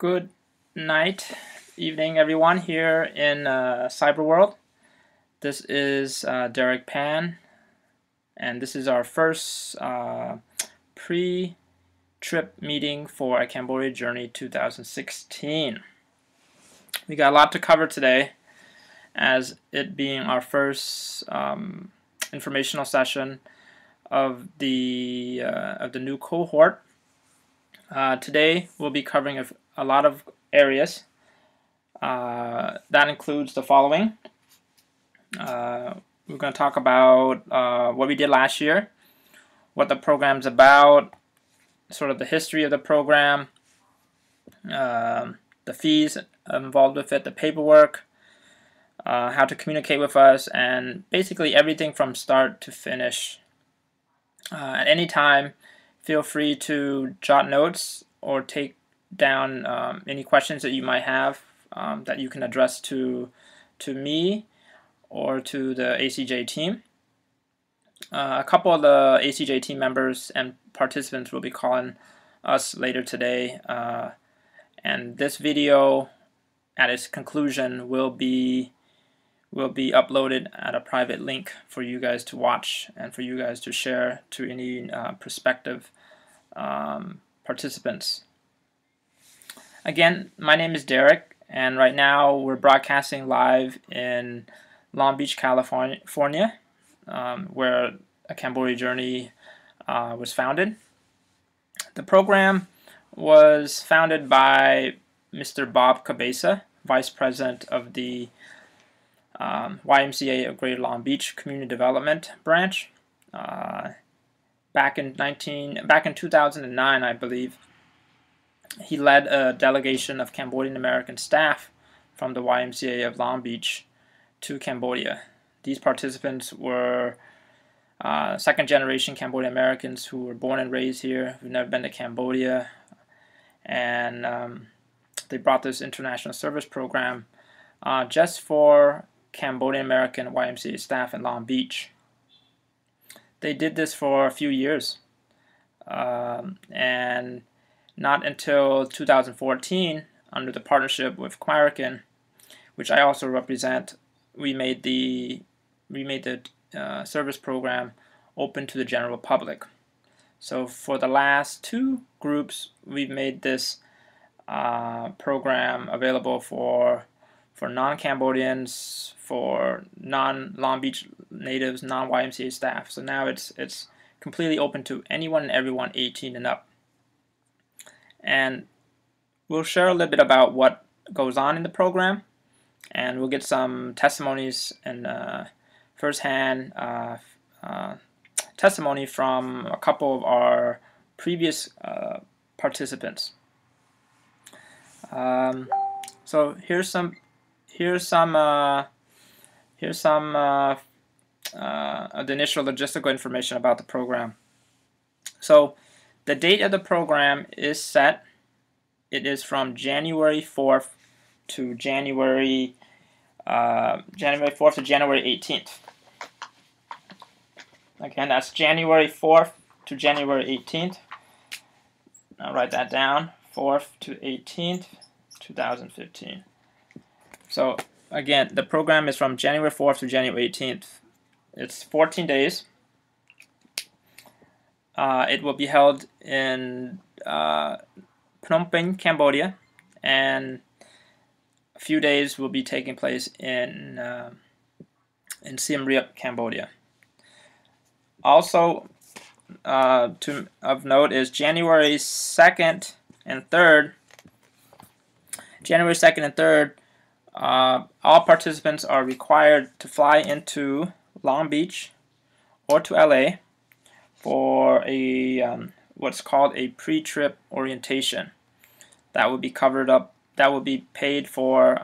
Good night, evening, everyone here in Cyber World. This is Derek Pan, and this is our first pre-trip meeting for a Cambodia Journey 2016. We got a lot to cover today, as it being our first informational session of the new cohort. Today we'll be covering a lot of areas. That includes the following. We're going to talk about what we did last year, what the program's about, sort of the history of the program, the fees involved with it, the paperwork, how to communicate with us, and basically everything from start to finish. At any time, feel free to jot notes or take down any questions that you might have that you can address to me or to the ACJ team. A couple of the ACJ team members and participants will be calling us later today, and this video at its conclusion will be uploaded at a private link for you guys to watch and for you guys to share to any prospective participants. Again, my name is Derek, and right now we're broadcasting live in Long Beach, California, where a Cambodia Journey was founded. The program was founded by Mr. Bob Cabeza, Vice President of the YMCA of Greater Long Beach Community Development Branch. Back in 2009, I believe, he led a delegation of Cambodian American staff from the YMCA of Long Beach to Cambodia. These participants were second-generation Cambodian Americans who were born and raised here, who've never been to Cambodia, and they brought this international service program just for Cambodian American YMCA staff in Long Beach. They did this for a few years, and not until 2014, under the partnership with Quirican, which I also represent, we made the service program open to the general public. So for the last two groups, we've made this program available for non-Cambodians, for non-Long Beach natives, non-YMCA staff. So now it's completely open to anyone and everyone 18 and up. And we'll share a little bit about what goes on in the program, and we'll get some testimonies and first-hand testimony from a couple of our previous participants. So here's some of the initial logistical information about the program. So the date of the program is set. It is from January 4th to January 18th. Again, that's January 4th to January 18th. I'll write that down. 4th to 18th, 2015. So again, the program is from January 4th to January 18th. It's 14 days. It will be held in Phnom Penh, Cambodia, and a few days will be taking place in Siem Reap, Cambodia. Also, of note is January 2nd and 3rd. January 2nd and 3rd, all participants are required to fly into Long Beach or to LA for a what's called a pre-trip orientation. That will be covered up. That will be paid for.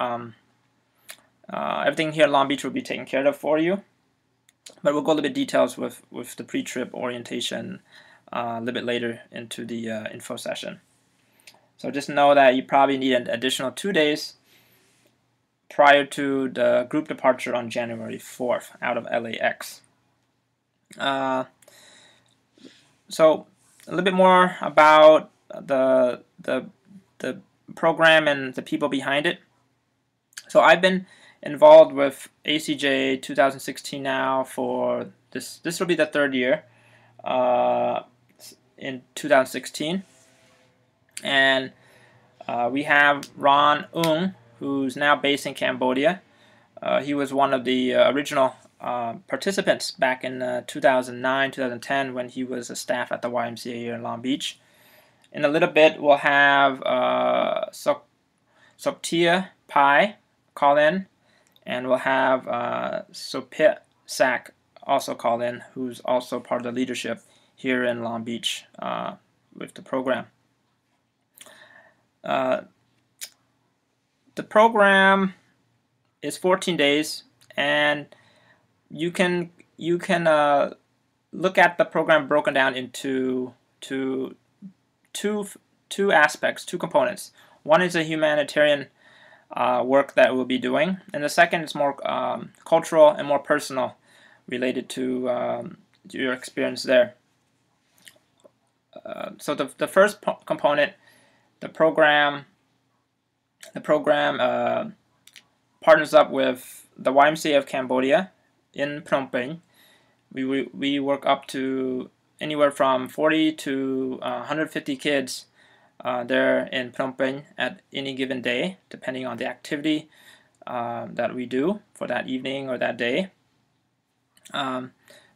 Everything here at Long Beach will be taken care of for you. But we'll go a little bit details with the pre-trip orientation a little bit later into the info session. So just know that you probably need an additional 2 days prior to the group departure on January 4th out of LAX. So a little bit more about the program and the people behind it. So I've been involved with ACJ 2016 now for this will be the third year in 2016. And we have Ron Ung, who's now based in Cambodia. He was one of the original participants back in 2009, 2010 when he was a staff at the YMCA here in Long Beach. In a little bit, we'll have Soptia Pai call in, and we'll have Sopit Sak also call in, who's also part of the leadership here in Long Beach with the program. The program is 14 days, and you can look at the program broken down into two aspects, two components. One is a humanitarian work that we'll be doing, and the second is more cultural and more personal, related to your experience there. So the first component, the program partners up with the YMCA of Cambodia in Phnom Penh. We work up to anywhere from 40 to 150 kids there in Phnom Penh at any given day, depending on the activity that we do for that evening or that day. So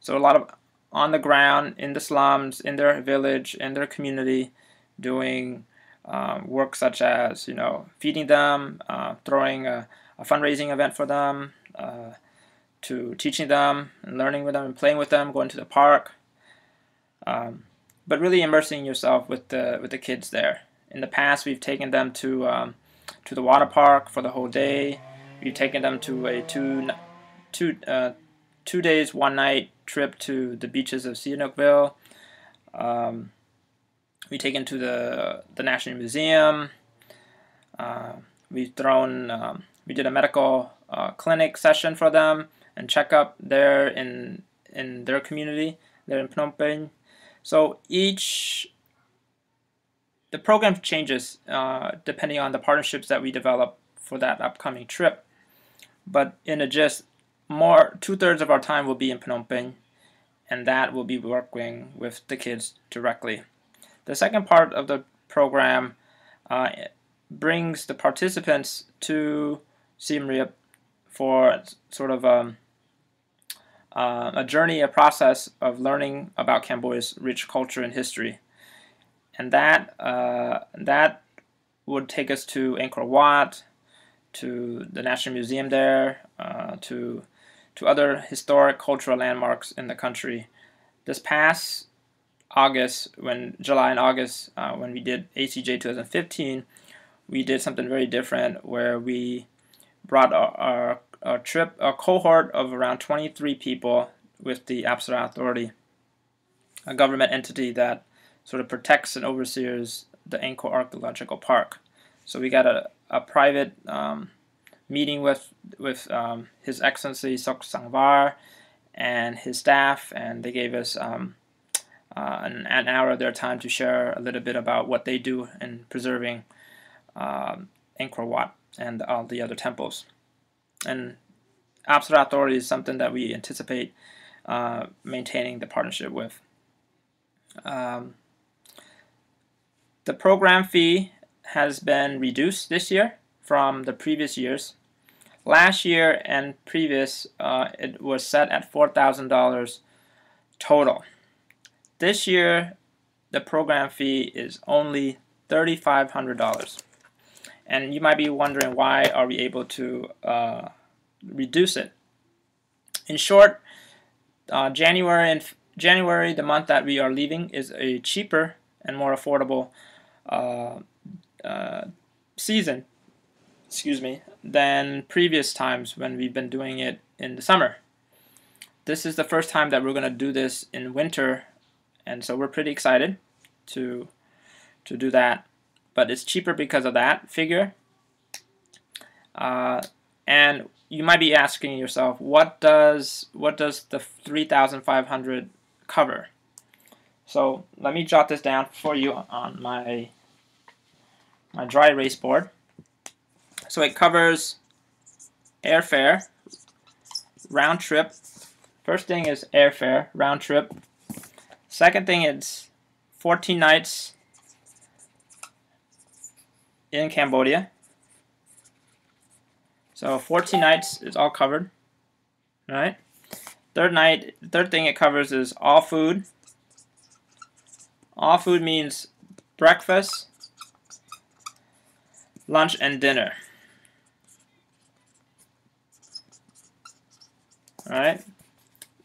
a lot of on the ground, in the slums, in their village, in their community, doing work such as, feeding them, throwing a fundraising event for them, to teaching them and learning with them and playing with them, going to the park, but really immersing yourself with the kids there. In the past, we've taken them to the water park for the whole day. We've taken them to a 2 days, 1 night trip to the beaches of Sihanoukville. We take them to the National Museum. We did a medical clinic session for them and checkup there in their community there in Phnom Penh. So the program changes depending on the partnerships that we develop for that upcoming trip. But in a gist, 2/3 of our time will be in Phnom Penh, and that will be working with the kids directly. The second part of the program brings the participants to Siem Reap for sort of a journey, a process of learning about Cambodia's rich culture and history. And that would take us to Angkor Wat, to the National Museum there, to other historic cultural landmarks in the country. This past July and August, when we did ACJ 2015, we did something very different where we brought our cohort of around 23 people with the Apsara Authority, a government entity that sort of protects and oversees the Angkor Archaeological Park. So we got a private meeting with His Excellency Sok Sangvar and his staff, and they gave us an hour of their time to share a little bit about what they do in preserving Angkor Wat and all the other temples. And Apsara Authority is something that we anticipate maintaining the partnership with. The program fee has been reduced this year from the previous years. Last year and previous, it was set at $4,000 total. This year, the program fee is only $3,500. And you might be wondering, why are we able to reduce it? In short, January, the month that we are leaving, is a cheaper and more affordable season, than previous times when we've been doing it in the summer. This is the first time that we're going to do this in winter, and so we're pretty excited to do that. But it's cheaper because of that figure. And you might be asking yourself, what does the 3,500 cover? So let me jot this down for you on my my dry erase board. So it covers airfare, round trip. First thing is airfare, round trip. Second thing is 14 nights in Cambodia. So 14 nights is all covered. All right. Third thing it covers is all food. All food means breakfast, lunch, and dinner. All right.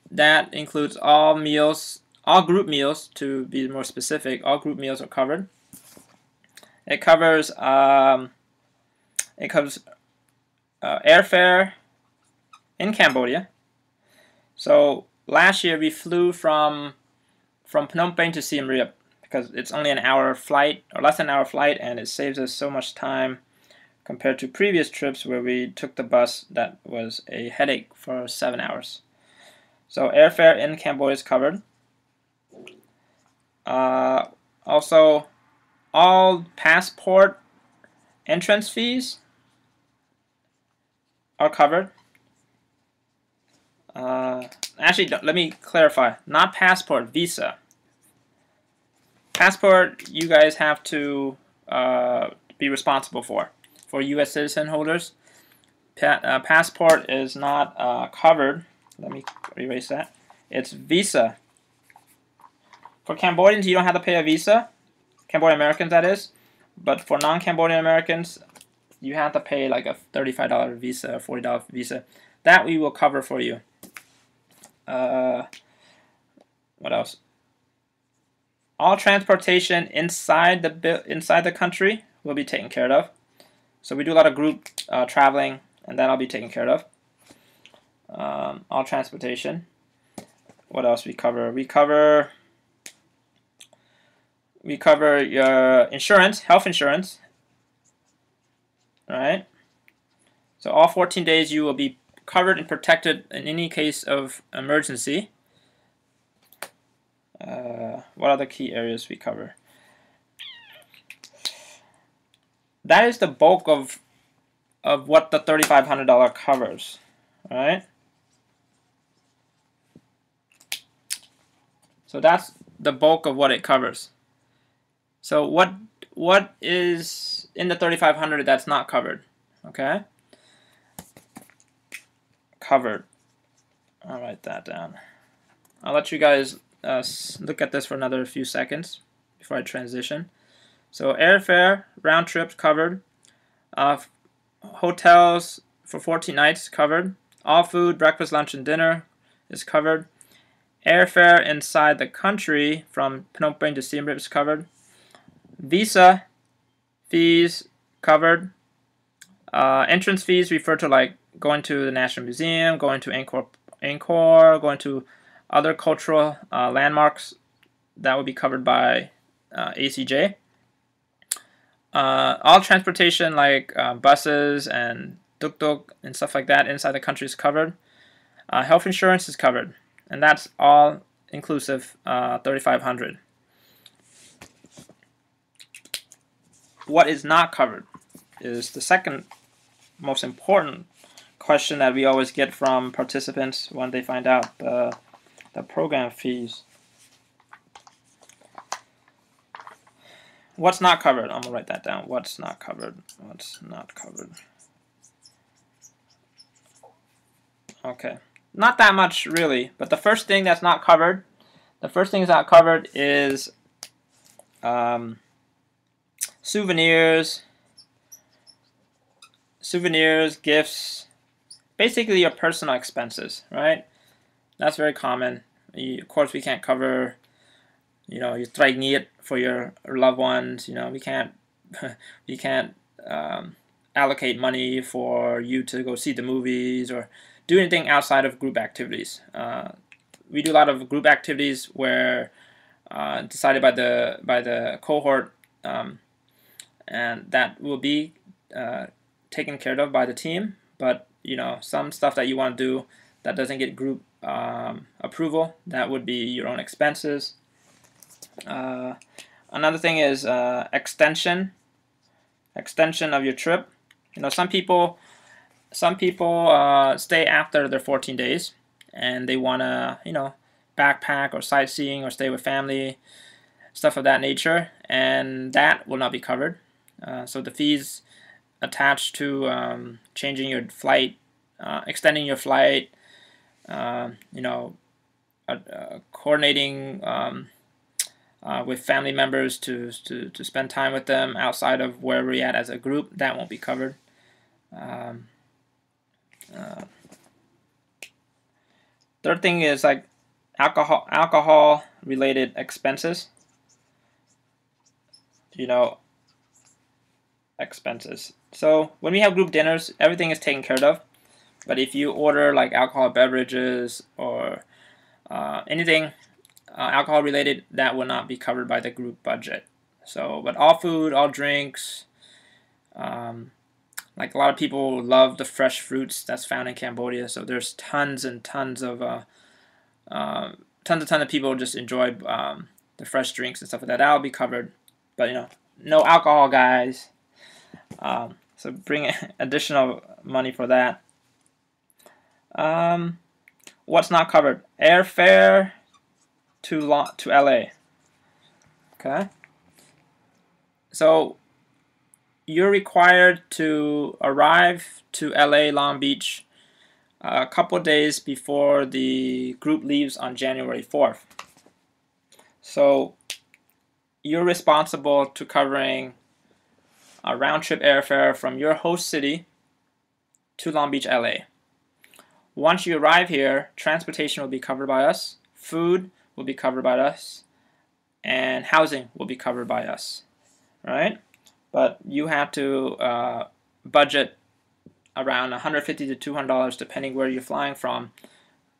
That includes all meals, all group meals, to be more specific. All group meals are covered. It covers airfare in Cambodia. So last year we flew from Phnom Penh to Siem Reap because it's only an hour flight or less than an hour flight, and it saves us so much time compared to previous trips where we took the bus that was a headache for 7 hours. So airfare in Cambodia is covered. Also, all passport entrance fees are covered. Actually, let me clarify. Not passport, visa. Passport, you guys have to be responsible for U.S. citizen holders. Passport is not covered. Let me erase that. It's visa. For Cambodians, you don't have to pay a visa. Cambodian Americans, that is. But for non-Cambodian Americans, you have to pay like a $35 visa, $40 visa. That we will cover for you. What else? All transportation inside the country will be taken care of. So we do a lot of group traveling, and that'll be taken care of. All transportation. What else we cover? We cover your insurance, health insurance. All right. So all 14 days you will be covered and protected in any case of emergency. What other key areas we cover? That is the bulk of what the $3,500 covers. All right. So that's the bulk of what it covers. So what is in the $3,500 that's not covered? Okay. Covered. I'll write that down. I'll let you guys look at this for another few seconds before I transition. So airfare, round trips covered. Hotels for 14 nights covered. All food, breakfast, lunch, and dinner is covered. Airfare inside the country from Phnom Penh to Siem Reap is covered. Visa fees covered. Entrance fees refer to like going to the National Museum, going to Angkor, going to other cultural landmarks. That would be covered by ACJ. All transportation like buses and tuk-tuk and stuff like that inside the country is covered. Health insurance is covered, and that's all inclusive, $3,500. What is not covered is the second most important question that we always get from participants when they find out the program fees. What's not covered? I'm gonna write that down. What's not covered? What's not covered? Okay, not that much really, but the first thing that's not covered, is souvenirs, gifts, basically your personal expenses, right? That's very common. Of course, we can't cover, your traigneet for your loved ones. We can't allocate money for you to go see the movies or do anything outside of group activities. We do a lot of group activities where decided by the cohort, and that will be taken care of by the team. But some stuff that you want to do that doesn't get group approval, that would be your own expenses. Another thing is extension extension of your trip. You know, some people stay after their 14 days, and they want to, you know, backpack or sightseeing or stay with family, stuff of that nature, and that will not be covered. So the fees attached to changing your flight, extending your flight, you know, coordinating with family members to spend time with them outside of where we're at as a group, that won't be covered. Third thing is like alcohol related expenses. You know, expenses. So when we have group dinners, everything is taken care of. But if you order like alcohol beverages or anything alcohol related, that will not be covered by the group budget. So, but all food, all drinks, like a lot of people love the fresh fruits that's found in Cambodia. So there's tons and tons of tons of people just enjoy the fresh drinks and stuff like that. That'll be covered, but you know, no alcohol, guys. So bring additional money for that. What's not covered? Airfare to LA. Okay. So you're required to arrive to LA Long Beach a couple days before the group leaves on January 4th. So you're responsible to covering a round-trip airfare from your host city to Long Beach, LA. Once you arrive here, transportation will be covered by us, food will be covered by us, and housing will be covered by us, right? But you have to budget around $150 to $200 depending where you're flying from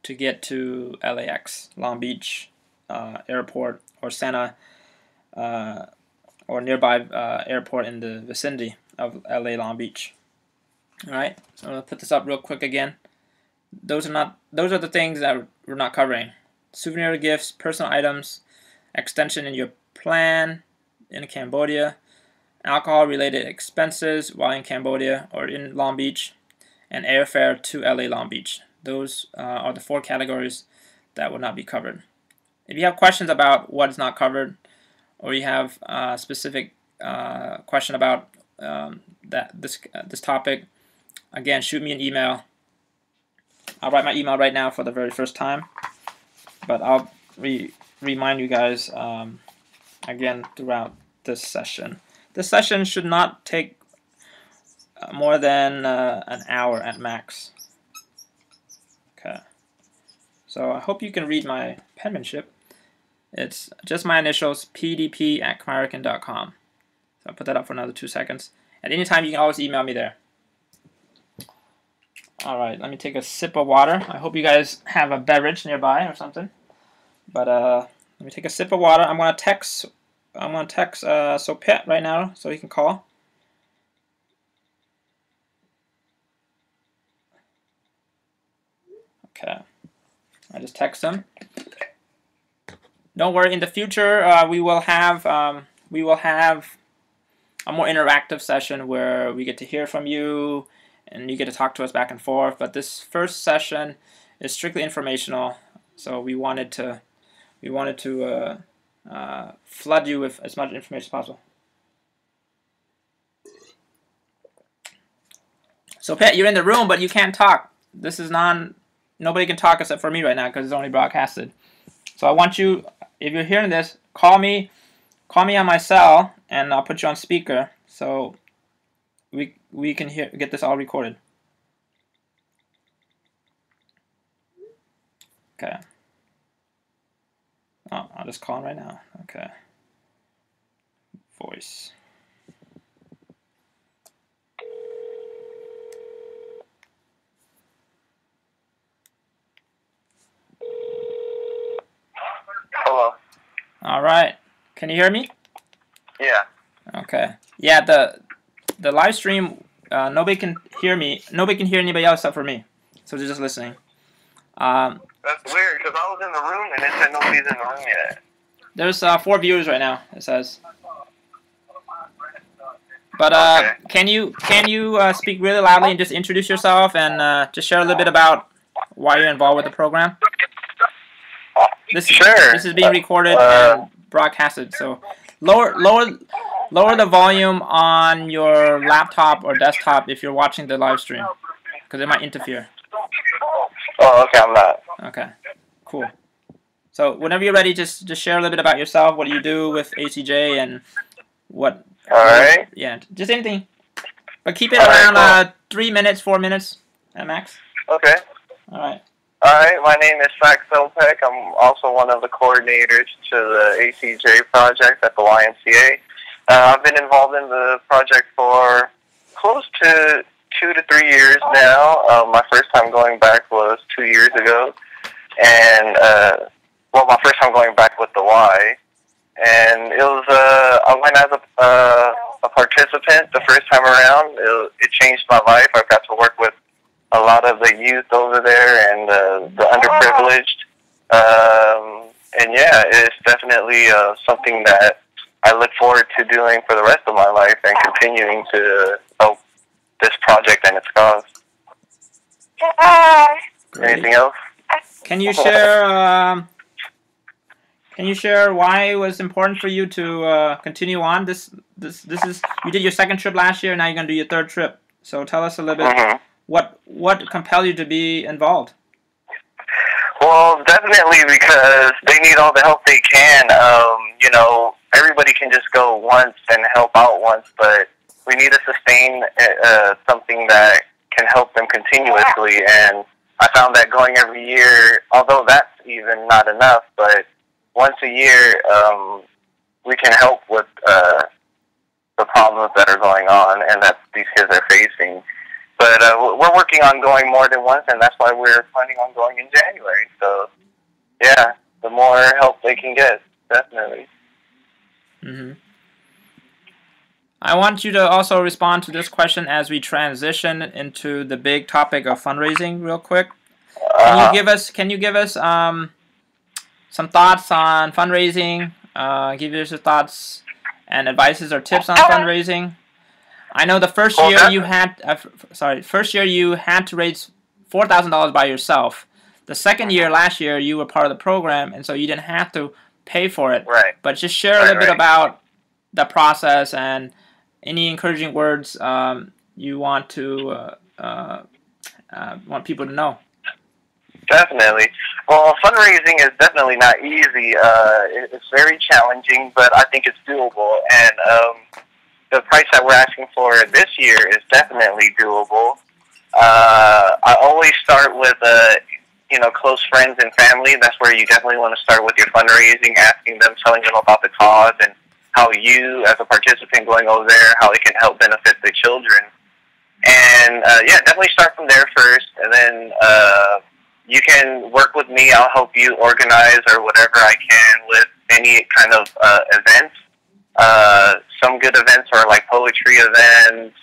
to get to LAX, Long Beach airport, or Santa or nearby airport in the vicinity of LA Long Beach. All right, so I'm gonna put this up real quick again. Those are the things that we're not covering: souvenir gifts, personal items, extension in your plan in Cambodia, alcohol-related expenses while in Cambodia or in Long Beach, and airfare to LA Long Beach. Those are the 4 categories that will not be covered. If you have questions about what is not covered, or you have a specific question about this topic, again, shoot me an email. I'll write my email right now for the very first time, but I'll remind you guys again throughout this session. This session should not take more than an hour at max. Okay. So I hope you can read my penmanship. It's just my initials, pdp@khmerican.com. So I'll put that up for another 2 seconds. At any time, you can always email me there. All right, let me take a sip of water. I hope you guys have a beverage nearby or something. But let me take a sip of water. I'm gonna text Sopet right now so he can call. Okay, I just text him. Don't worry. In the future, we will have a more interactive session where we get to hear from you and you get to talk to us back and forth. But this first session is strictly informational, so we wanted to flood you with as much information as possible. So Pat, you're in the room, but you can't talk. This is nobody can talk except for me right now because it's only broadcasted. So I want you, if you're hearing this, call me on my cell, and I'll put you on speaker so we can get this all recorded. Okay. Oh, I'll just call him right now. Okay. Voice. Hello. All right. Can you hear me? Yeah. Okay. Yeah, the live stream, nobody can hear me. Nobody can hear anybody else except for me. So they're just listening. That's weird because I was in the room and it said nobody's in the room yet. There's 4 viewers right now, it says. But Okay. can you speak really loudly and just introduce yourself and just share a little bit about why you're involved with the program? Sure. This is being recorded and broadcasted, so lower the volume on your laptop or desktop if you're watching the live stream, because it might interfere. Oh, okay, I'm not. Okay, cool. So whenever you're ready, just share a little bit about yourself. What do you do with ACJ and what? Alright. Yeah, just anything. But keep it All right, around 3 minutes, 4 minutes at max. Okay. All right. Alright, my name is Zach Philpek. I'm also one of the coordinators to the ACJ project at the YMCA. I've been involved in the project for close to 2 to 3 years now. My first time going back was 2 years ago. And, well, my first time going back with the Y. And it was, I went as a participant the first time around. It changed my life. I got to work with a lot of the youth over there and the underprivileged. And yeah, it's definitely something that I look forward to doing for the rest of my life and continuing to help this project and its cause. Great. Anything else? Can you share? Can you share why it was important for you to continue on? This is, you did your second trip last year. Now you're gonna do your third trip. So tell us a little bit. What compelled you to be involved? Well, definitely because they need all the help they can. You know, everybody can just go once and help out once, but we need to sustain something that can help them continuously. And I found that going every year, although that's even not enough, but once a year, we can help with the problems that are going on and that these kids are facing. But we're working on going more than once, and that's why we're planning on going in January. So, yeah, the more help they can get, definitely. I want you to also respond to this question as we transition into the big topic of fundraising real quick. Can you give us some thoughts on fundraising? Give us your thoughts and advices or tips on fundraising. I know the first year you had to raise $4,000 by yourself. The second year, last year, you were part of the program, and so you didn't have to pay for it. Right. But just share a little bit about the process and any encouraging words you want to want people to know. Definitely. Well, fundraising is definitely not easy. It's very challenging, but I think it's doable. And the price that we're asking for this year is definitely doable. I always start with, close friends and family. That's where you definitely want to start with your fundraising, asking them, telling them about the cause and how you, as a participant going over there, how it can help benefit the children. And, definitely start from there first, and then you can work with me. I'll help you organize or whatever I can with any kind of events. Some good events are like poetry events,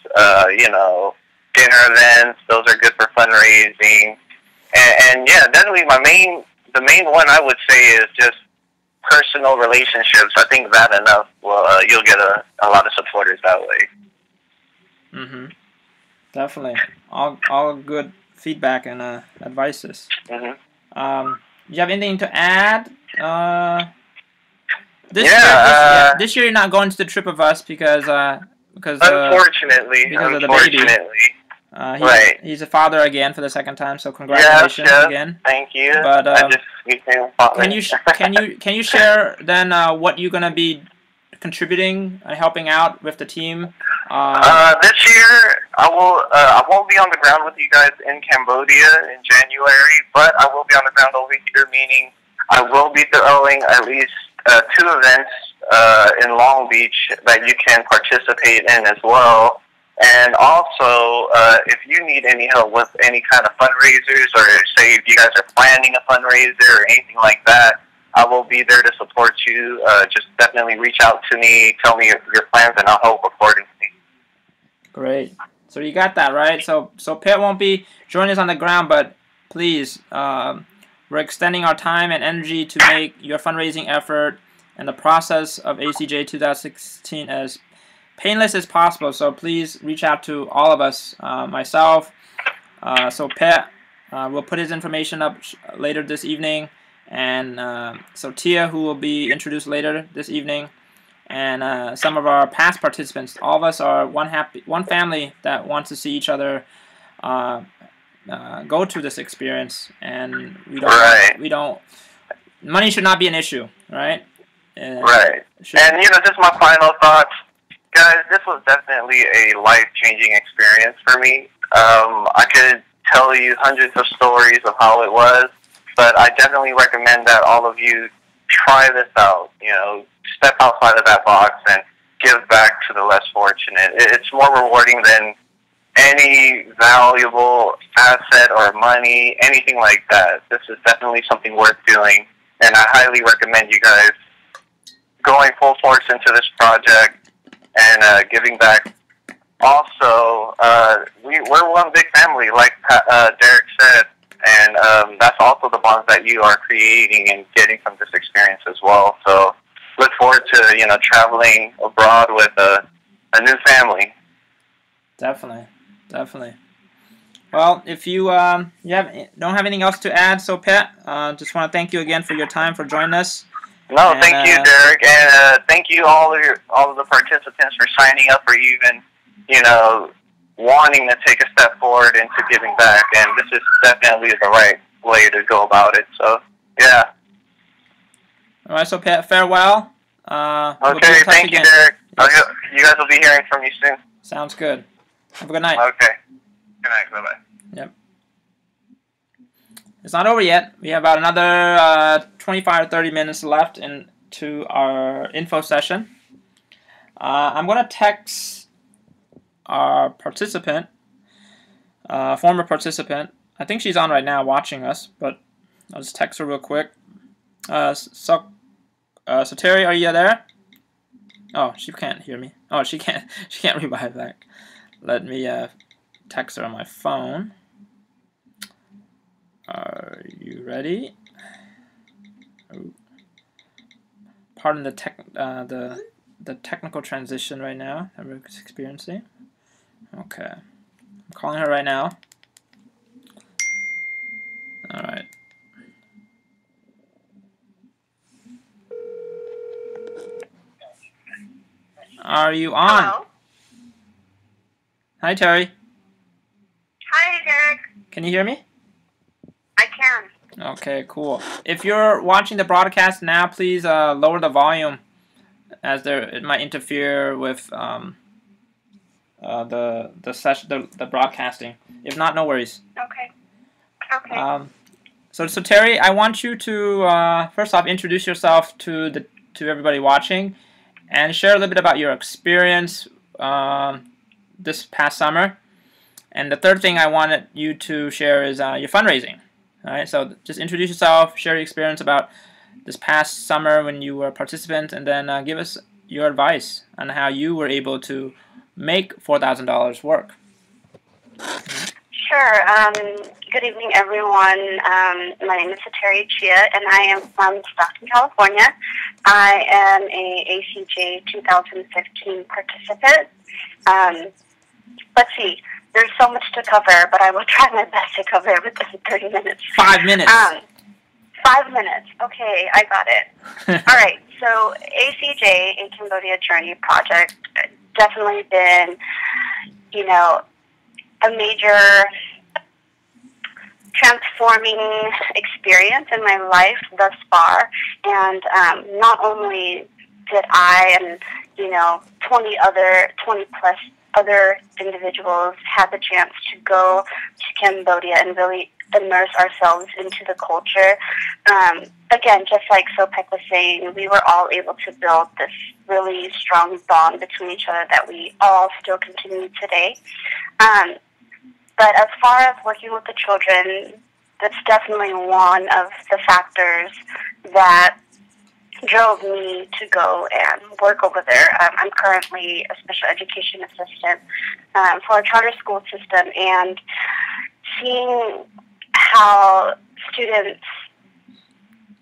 dinner events. Those are good for fundraising. And yeah, definitely the main one I would say is just personal relationships. I think that enough. Well, you'll get a lot of supporters that way. Definitely. All good feedback and advices. Do you have anything to add? This year you're not going to the trip of us because unfortunately, because of the baby. He's a father again for the second time, so congratulations again. Thank you. But I just became a father. Can you share then what you're gonna be contributing and helping out with the team? This year I won't be on the ground with you guys in Cambodia in January, but I will be on the ground over here, meaning I will be throwing at least 2 events in Long Beach that you can participate in as well. And also, if you need any help with any kind of fundraisers, or say if you guys are planning a fundraiser or anything like that, I will be there to support you. Just definitely reach out to me, tell me your plans, and I'll help accordingly. Great. So you got that, right? So Pitt won't be joining us on the ground, but please, we're extending our time and energy to make your fundraising effort and the process of ACJ 2016 as painless as possible. So please reach out to all of us, myself. So Pat will put his information up later this evening, and so Tia, who will be introduced later this evening, and some of our past participants. All of us are one family that wants to see each other go to this experience, and we don't. Money should not be an issue, right? Right. And just my final thoughts, guys. This was definitely a life-changing experience for me. I could tell you hundreds of stories of how it was, but I definitely recommend that all of you try this out. Step outside of that box and give back to the less fortunate. It's more rewarding than any valuable asset or money, anything like that. This is definitely something worth doing, and I highly recommend you guys going full force into this project and giving back. Also, we're one big family, like Derek said, and that's also the bonds that you are creating and getting from this experience as well. So look forward to traveling abroad with a new family. Definitely. Well, if you don't have anything else to add, so Pat, just want to thank you again for your time, for joining us. No, thank you, Derek, and thank you all of the participants for signing up, or even wanting to take a step forward into giving back. And this is definitely the right way to go about it. So yeah. All right, so Pat, farewell. Okay, thank you, Derek. Yes. You guys will be hearing from you soon. Sounds good. Have a good night. Okay. Good night. Bye-bye. Yep. It's not over yet. We have about another 25 or 30 minutes left into our info session. I'm going to text our participant, former participant. I think she's on right now watching us, but I'll just text her real quick. So Terry, are you there? Oh, she can't hear me. Oh, she can't read my back. Let me text her on my phone. Are you ready? Oh. Pardon the technical transition right now that we're experiencing. Okay, I'm calling her right now. All right. Are you on? Hello? Hi, Terry. Hi, Derek. Can you hear me? I can. Okay, cool. If you're watching the broadcast now, please lower the volume, as it might interfere with the broadcasting. If not, no worries. Okay. So Terry, I want you to first off introduce yourself to everybody watching, and share a little bit about your experience this past summer. And the third thing I wanted you to share is your fundraising. All right, so just introduce yourself, share your experience about this past summer when you were a participant, and then give us your advice on how you were able to make $4,000 work. Sure. Good evening, everyone. My name is Sateri Chia, and I am from Stockton, California. I am a ACJ 2015 participant. Let's see. There's so much to cover, but I will try my best to cover it within 30 minutes. 5 minutes. 5 minutes. Okay, I got it. All right. So ACJ, A Cambodia Journey Project, definitely been, a major transforming experience in my life thus far. And not only did I and 20 plus other individuals had the chance to go to Cambodia and really immerse ourselves into the culture. Again, just like Sopek was saying, we were all able to build this really strong bond between each other that we all still continue today. But as far as working with the children, that's definitely one of the factors that drove me to go and work over there. I'm currently a special education assistant for a charter school system, and seeing how students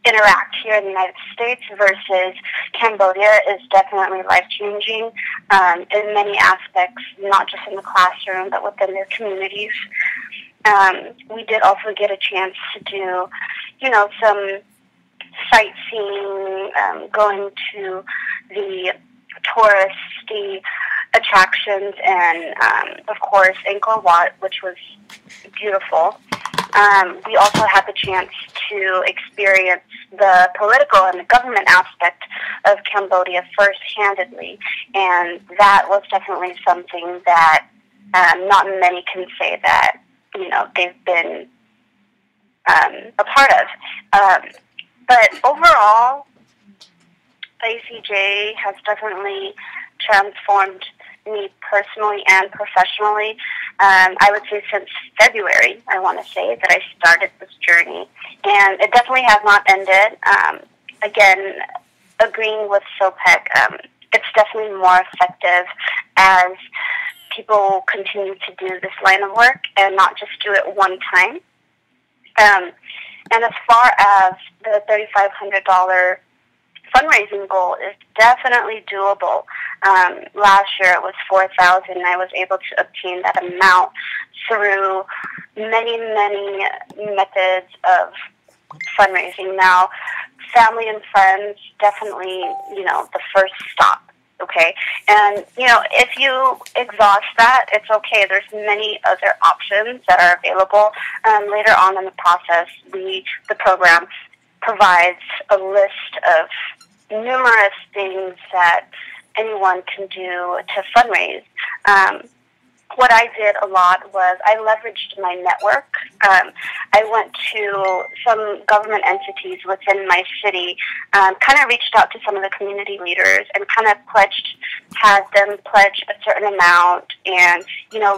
interact here in the United States versus Cambodia is definitely life-changing in many aspects, not just in the classroom, but within their communities. We did also get a chance to do, some sightseeing, going to the touristy attractions, and of course Angkor Wat, which was beautiful. We also had the chance to experience the political and the government aspect of Cambodia first-handedly, and that was definitely something that not many can say that they've been a part of. But overall, ACJ has definitely transformed me personally and professionally. I would say since February, I want to say, that I started this journey. And it definitely has not ended. Again, agreeing with SOPEC, it's definitely more effective as people continue to do this line of work and not just do it one time. And as far as the $3,500 fundraising goal is definitely doable. Last year it was $4,000. I was able to obtain that amount through many methods of fundraising. Now, family and friends, definitely, the first stop. Okay, and if you exhaust that, it's okay. There's many other options that are available. Later on in the process, the program provides a list of numerous things that anyone can do to fundraise. What I did a lot was I leveraged my network. I went to some government entities within my city, kind of reached out to some of the community leaders and kind of had them pledge a certain amount and,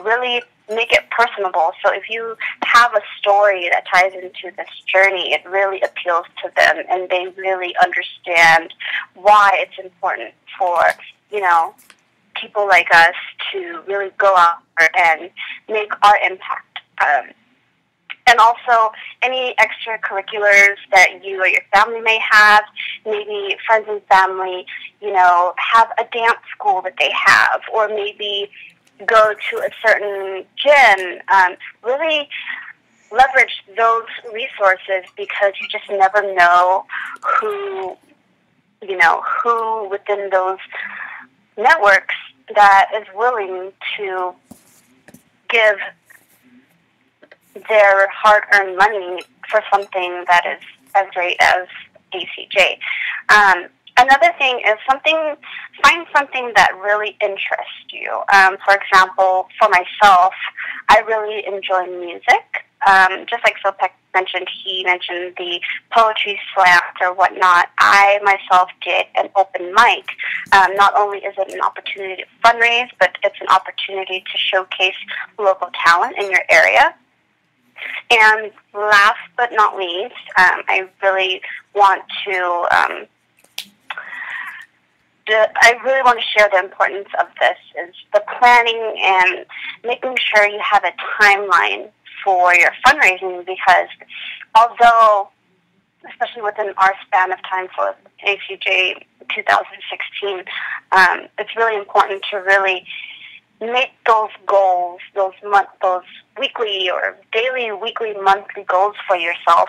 really make it personable. So if you have a story that ties into this journey, it really appeals to them and they really understand why it's important for, people like us to really go out and make our impact. And also any extracurriculars that you or your family may have, maybe friends and family, have a dance school that they have, or maybe go to a certain gym. Really leverage those resources because you just never know who within those networks that is willing to give their hard-earned money for something that is as great as ACJ. Another thing is find something that really interests you. For example, for myself, I really enjoy music. Just like Sopek mentioned, he mentioned the poetry slams or whatnot. I myself did an open mic. Not only is it an opportunity to fundraise, but it's an opportunity to showcase local talent in your area. And last but not least, I really want to share the importance of this is the planning and making sure you have a timeline for your fundraising, because although, especially within our span of time for ACJ 2016, it's really important to really make those goals, those weekly or daily, weekly, monthly goals for yourself,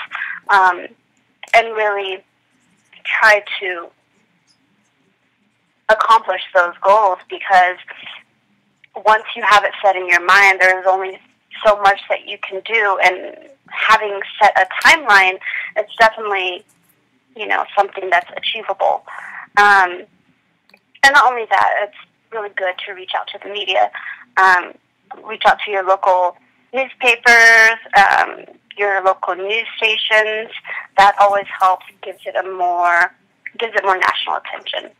and really try to accomplish those goals, because once you have it set in your mind, there's only so much that you can do, and having set a timeline, it's definitely, something that's achievable. And not only that, it's really good to reach out to the media, reach out to your local newspapers, your local news stations. That always helps, gives it more national attention.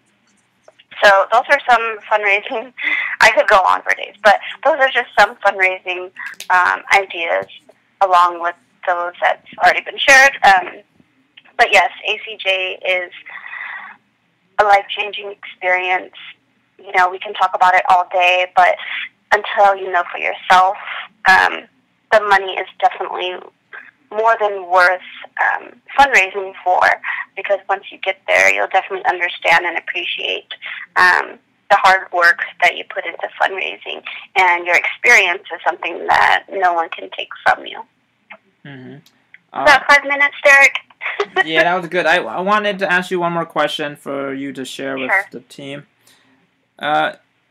So those are some fundraising. I could go on for days, but those are just some fundraising ideas, along with those that's already been shared. But yes, ACJ is a life-changing experience. We can talk about it all day, but until you know for yourself, the money is definitely more than worth fundraising for, because once you get there, you'll definitely understand and appreciate the hard work that you put into fundraising, and your experience is something that no one can take from you. Mm-hmm. About 5 minutes, Derek? Yeah, that was good. I wanted to ask you one more question for you to share with Sure. the team.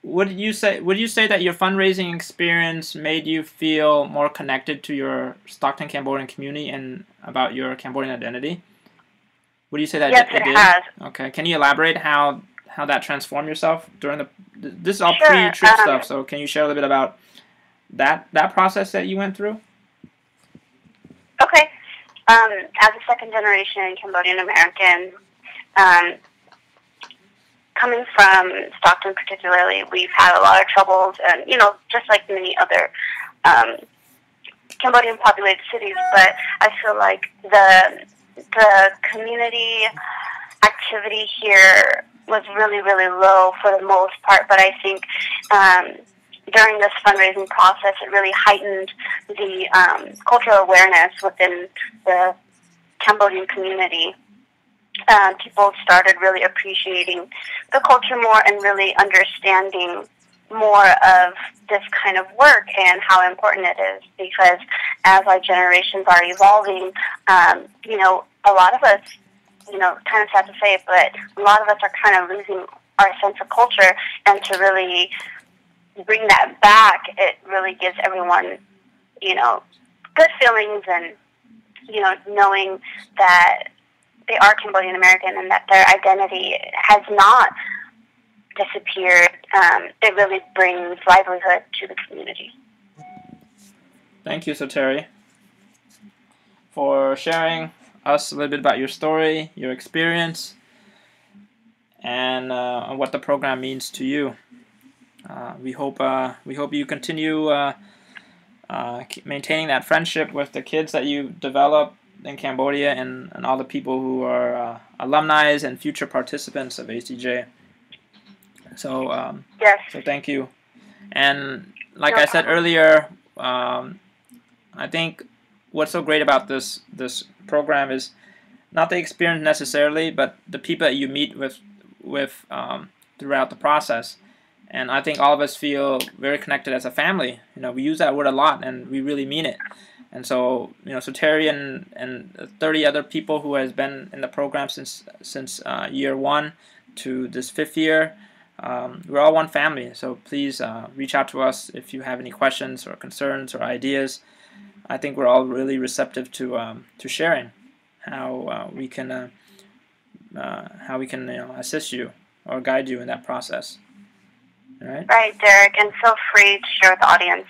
Would you say that your fundraising experience made you feel more connected to your Stockton Cambodian community and about your Cambodian identity? Would you say that Yes, it it did? has. Okay. Can you elaborate how that transformed yourself during the? This is all Sure. pre-trip stuff. So can you share a little bit about that process that you went through? Okay. As a second-generation Cambodian American, coming from Stockton particularly, we've had a lot of troubles, and just like many other Cambodian populated cities. But I feel like the community activity here was really, really low for the most part. But I think during this fundraising process, it really heightened the cultural awareness within the Cambodian community. People started really appreciating the culture more and really understanding more of this kind of work and how important it is, because as our generations are evolving, a lot of us, kind of sad to say it, but a lot of us are kind of losing our sense of culture, and to really bring that back, it really gives everyone, good feelings, and, knowing that they are Cambodian American and that their identity has not disappeared. It really brings livelihood to the community. Thank you, Soteri, for sharing us a little bit about your story, your experience, and what the program means to you. We hope you continue maintaining that friendship with the kids that you develop in Cambodia, and all the people who are alumni and future participants of ACJ. So, yes. So thank you. And like I said earlier, I think what's so great about this program is not the experience necessarily, but the people that you meet with throughout the process. And I think all of us feel very connected as a family. We use that word a lot, and we really mean it. And so, Terry and 30 other people who has been in the program since year 1 to this 5th year, we're all one family. So please reach out to us if you have any questions or concerns or ideas. I think we're all really receptive to sharing how we can assist you or guide you in that process. All right. Right, Derek, and feel free to share with the audience.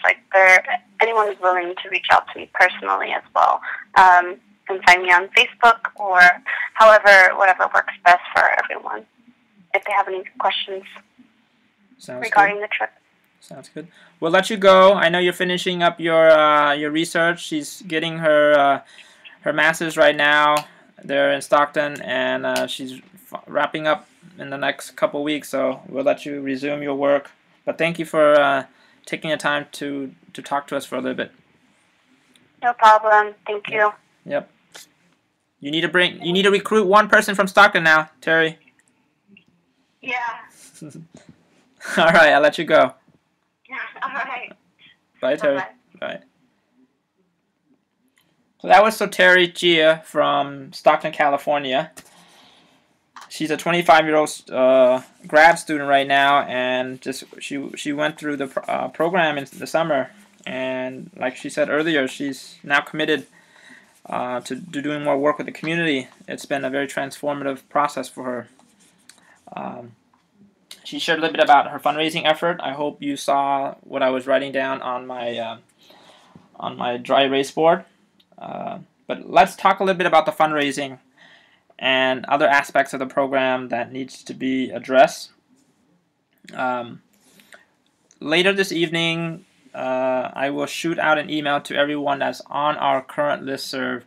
Anyone who's willing to reach out to me personally as well. You can find me on Facebook or whatever works best for everyone, if they have any questions regarding the trip. Sounds good. We'll let you go. I know you're finishing up your research. She's getting her master's right now. They're in Stockton, and she's wrapping up in the next couple weeks. So we'll let you resume your work. But thank you for taking the time to talk to us for a little bit. No problem. Thank you. Yep. You need to recruit one person from Stockton now, Terry. Yeah. All right, I'll let you go. All right. Bye, Terry. Bye-bye. Bye. So that was Soteri Gia from Stockton, California. She's a 25-year-old grad student right now, and she went through the program in the summer. And like she said earlier, she's now committed to doing more work with the community. It's been a very transformative process for her. She shared a little bit about her fundraising effort. I hope you saw what I was writing down on my dry erase board. But let's talk a little bit about the fundraising and other aspects of the program that needs to be addressed. Later this evening, I will shoot out an email to everyone that's on our current listserv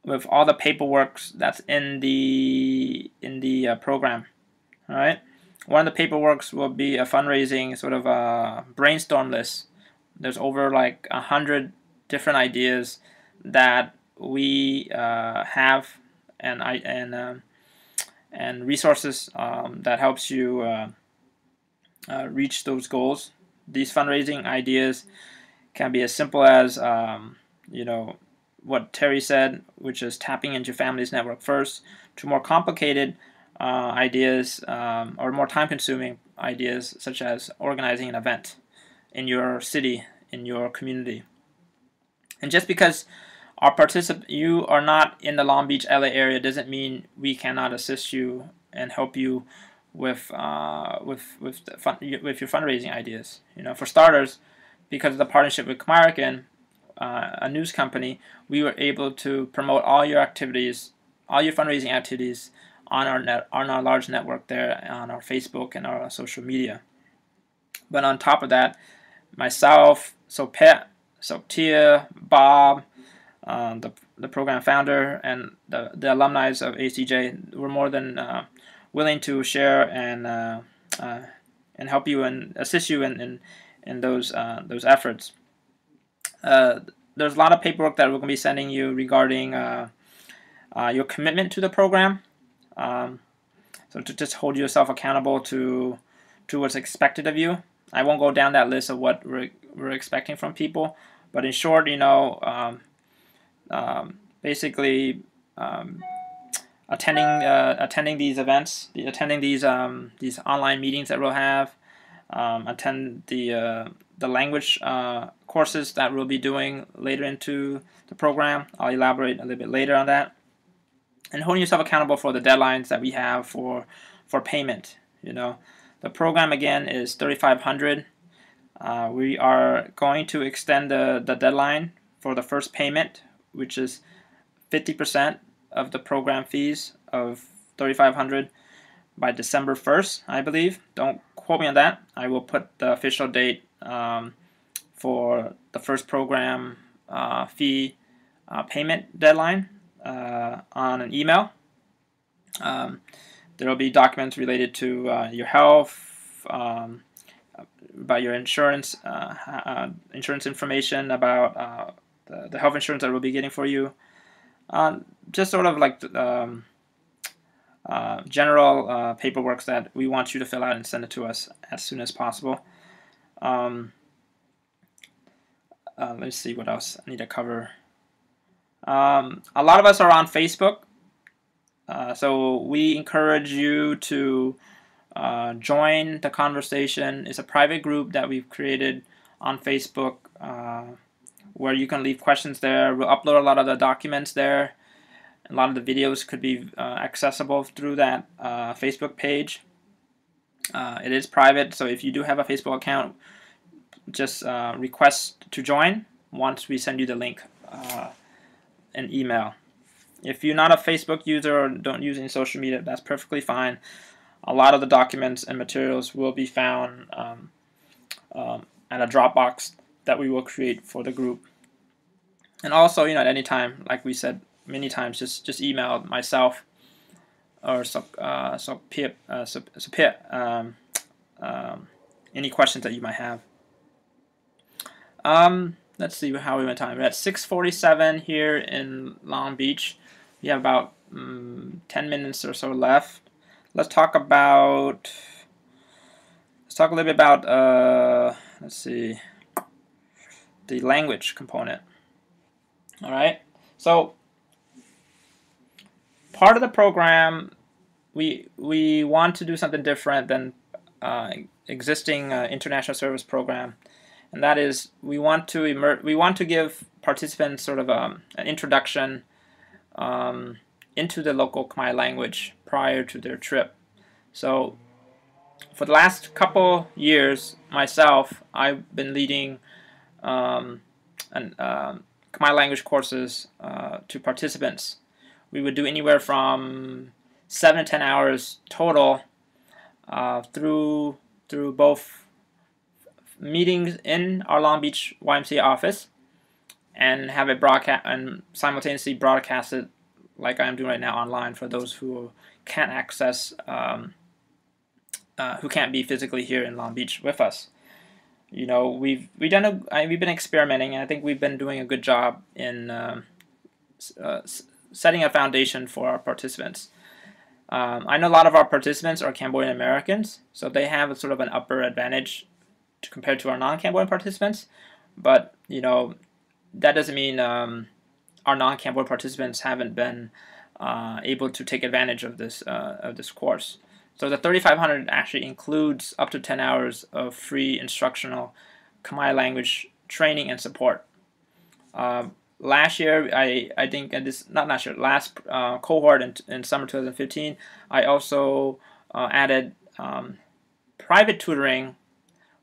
with all the paperwork that's in the program. All right. One of the paperworks will be a fundraising sort of a brainstorm list. There's over like 100 different ideas that we have, and resources that helps you reach those goals. These fundraising ideas can be as simple as what Terry said, which is tapping into family's network first, to more complicated ideas or more time-consuming ideas, such as organizing an event in your city, in your community. And just because you are not in the Long Beach, LA area, doesn't mean we cannot assist you and help you with your fundraising ideas. For starters, because of the partnership with Khmerican, a news company, we were able to promote all your activities, all your fundraising activities on our large network there, on our Facebook and our social media. But on top of that, myself, Sopet, Tia, Bob, the program founder, and the alumni of ACJ were more than willing to share and help you and assist you in those efforts. There's a lot of paperwork that we're going to be sending you regarding your commitment to the program. So to just hold yourself accountable to what's expected of you. I won't go down that list of what we're expecting from people, but in short, basically attending these events, attending these online meetings that we'll have, attend the language courses that we'll be doing later into the program. I'll elaborate a little bit later on that. And holding yourself accountable for the deadlines that we have for payment. The program again is $3,500. We are going to extend the deadline for the first payment, which is 50% of the program fees of $3,500 by December 1st, I believe. Don't quote me on that. I will put the official date for the first program fee payment deadline on an email. There will be documents related to your health, about your insurance, insurance information, about the health insurance that we'll be getting for you. Just sort of like general paperwork that we want you to fill out and send it to us as soon as possible. Let's see what else I need to cover. A lot of us are on Facebook, so we encourage you to join the conversation. It's a private group that we've created on Facebook where you can leave questions there. We'll upload a lot of the documents there. A lot of the videos could be accessible through that Facebook page. It is private, so if you do have a Facebook account, just request to join once we send you the link an email. If you're not a Facebook user or don't use any social media, that's perfectly fine. A lot of the documents and materials will be found at a Dropbox that we will create for the group. And also, at any time, like we said many times, just email myself or any questions that you might have. Let's see how we went time. We're at 6:47 here in Long Beach. We have about 10 minutes or so left. Let's talk a little bit about let's see, the language component. All right. So part of the program, we want to do something different than existing international service program. And that is, we want to give participants sort of an introduction into the local Khmer language prior to their trip. So for the last couple years, myself, I've been leading Khmer language courses to participants. We would do anywhere from 7 to 10 hours total through both meetings in our Long Beach YMCA office and have it broadcast and simultaneously broadcast it like I am doing right now online for those who can't access, who can't be physically here in Long Beach with us. you know, we've been experimenting, and I think we've been doing a good job in setting a foundation for our participants. I know a lot of our participants are Cambodian Americans, so they have a sort of an upper advantage compared to our non-Cambodian participants. But you know, that doesn't mean our non-Cambodian participants haven't been able to take advantage of this course. So the 3500 actually includes up to 10 hours of free instructional Khmer language training and support. Last year, I think, and this not last year, last cohort in summer 2015, I also added private tutoring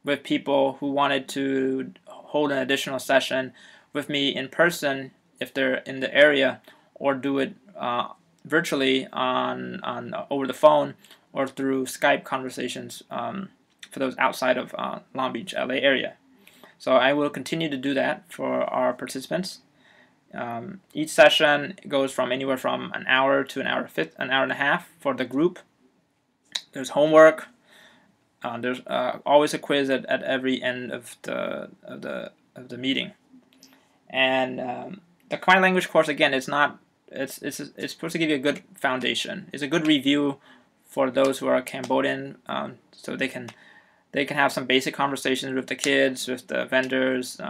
with people who wanted to hold an additional session with me in person if they're in the area, or do it virtually on over the phone or through Skype conversations for those outside of Long Beach, LA area. So I will continue to do that for our participants. Each session goes from anywhere from an hour to an hour and a half for the group. There's homework. There's always a quiz at every end of the meeting. And the Khmer language course, again, it's supposed to give you a good foundation. It's a good review for those who are Cambodian, so they can have some basic conversations with the kids, with the vendors,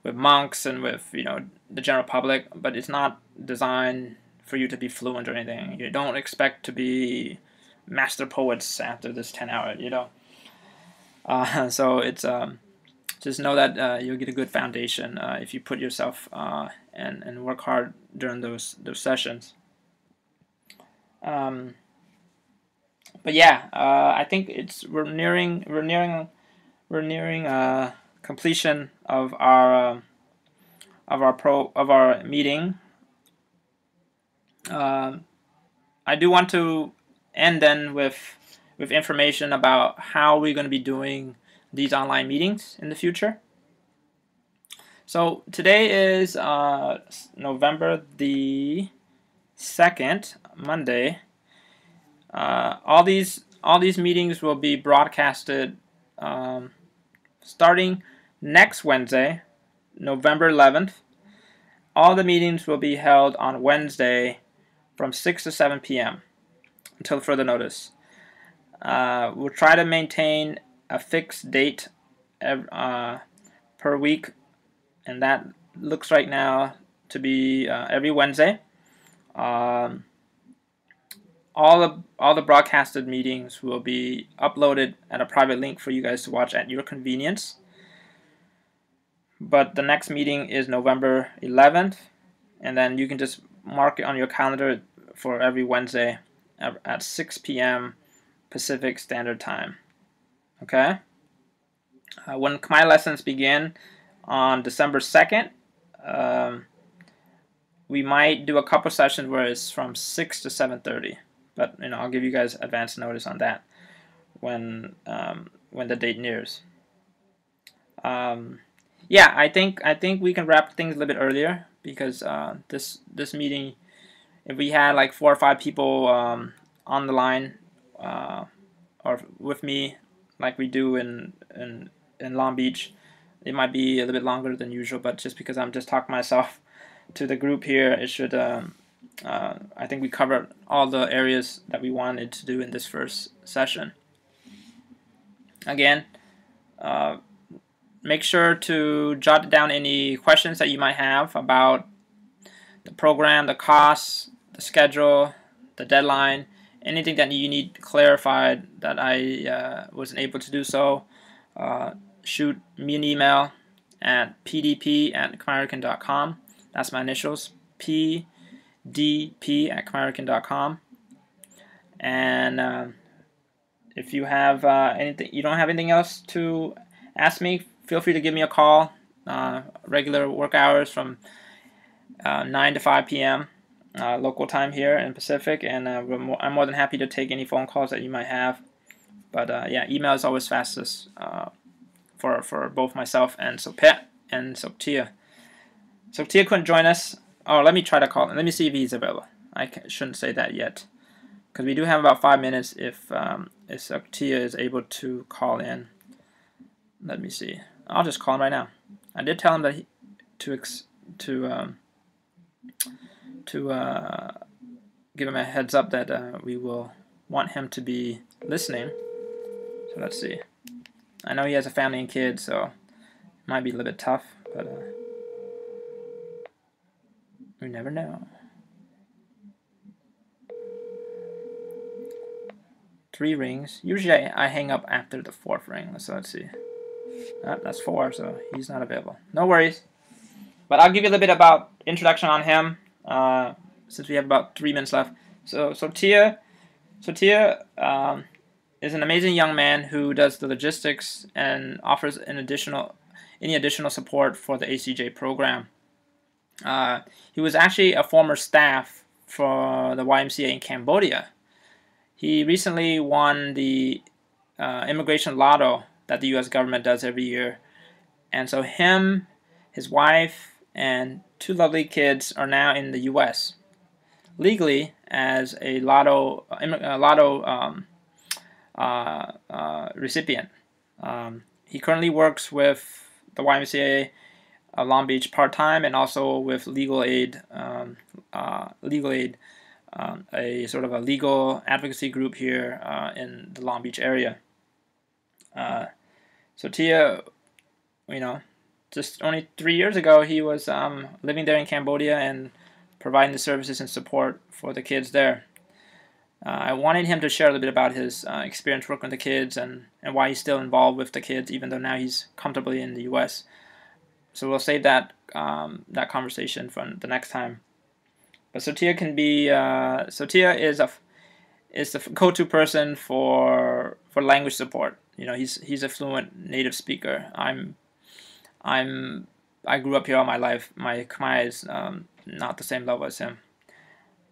with monks, and with the general public. But it's not designed for you to be fluent or anything. You don't expect to be master poets after this 10-hour. So it's just know that you'll get a good foundation if you put yourself and work hard during those sessions. But yeah, I think we're nearing completion of our meeting. I do want to end then with information about how we're going to be doing these online meetings in the future. So today is November the 2nd, Monday. All these meetings will be broadcasted starting next Wednesday, November 11th. All the meetings will be held on Wednesday from 6 to 7 p.m. until further notice. We'll try to maintain a fixed date per week, and that looks right now to be every Wednesday. All the broadcasted meetings will be uploaded at a private link for you guys to watch at your convenience. But the next meeting is November 11th, and then you can just mark it on your calendar for every Wednesday at 6 p.m. Pacific Standard Time. Okay? When Khmer lessons begin on December 2nd, we might do a couple sessions where it's from 6 to 7:30. But I'll give you guys advance notice on that when the date nears. Yeah, I think we can wrap things a little bit earlier, because this meeting, if we had like 4 or 5 people on the line or with me, like we do in Long Beach, it might be a little bit longer than usual. But just because I'm just talking myself to the group here, it should. I think we covered all the areas that we wanted to do in this first session. Again, make sure to jot down any questions that you might have about the program, the costs, the schedule, the deadline, anything that you need clarified that I wasn't able to do so. Shoot me an email at pdp@khmeramerican.com. That's my initials, pdp@khmeramerican.com. And if you have you don't have anything else to ask me, feel free to give me a call. Regular work hours from 9 to 5 p.m. Local time here in Pacific, and I'm more than happy to take any phone calls that you might have. But yeah, email is always fastest for both myself and Sopet and Soktia. Soktia couldn't join us. Oh, let me try to call him. Let me see if he's available. I shouldn't say that yet, because we do have about 5 minutes if Soktia is able to call in. let me see. I'll just call him right now. I did tell him that to give him a heads up that we will want him to be listening. So let's see. I know he has a family and kids, so it might be a little bit tough, but we never know. 3 rings. Usually I hang up after the 4th ring. So let's see. That's 4, so he's not available. No worries. But I'll give you a little bit about introduction on him, since we have about 3 minutes left. So Tia is an amazing young man who does the logistics and offers any additional support for the ACJ program. He was actually a former staff for the YMCA in Cambodia. He recently won the immigration lotto that the U.S. government does every year. And so him, his wife, and 2 lovely kids are now in the U.S. legally as a lotto recipient. He currently works with the YMCA Long Beach part-time and also with Legal Aid, a sort of a legal advocacy group here in the Long Beach area. So Tia, just only 3 years ago, he was living there in Cambodia and providing the services and support for the kids there. I wanted him to share a little bit about his experience working with the kids and why he's still involved with the kids, even though now he's comfortably in the U.S. So we'll save that conversation for the next time. But Tia is the go-to person for language support. He's a fluent native speaker. I grew up here all my life. My Khmer is not the same level as him.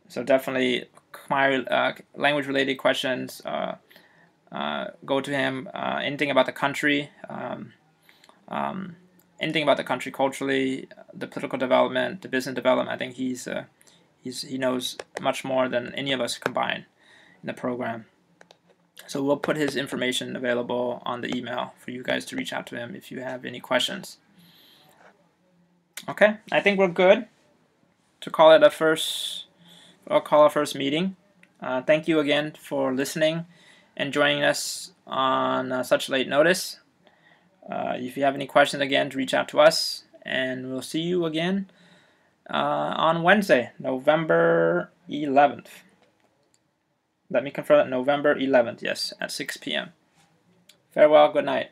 So definitely Khmer language-related questions go to him. Anything about the country, anything about the country culturally, the political development, the business development. I think he knows much more than any of us combined in the program. So we'll put his information available on the email for you guys to reach out to him if you have any questions. Okay, I think we're good to call it our first meeting. Thank you again for listening and joining us on such late notice. If you have any questions, again, reach out to us, and we'll see you again on Wednesday, November 11th. Let me confirm that, November 11th, yes, at 6 p.m. Farewell, good night.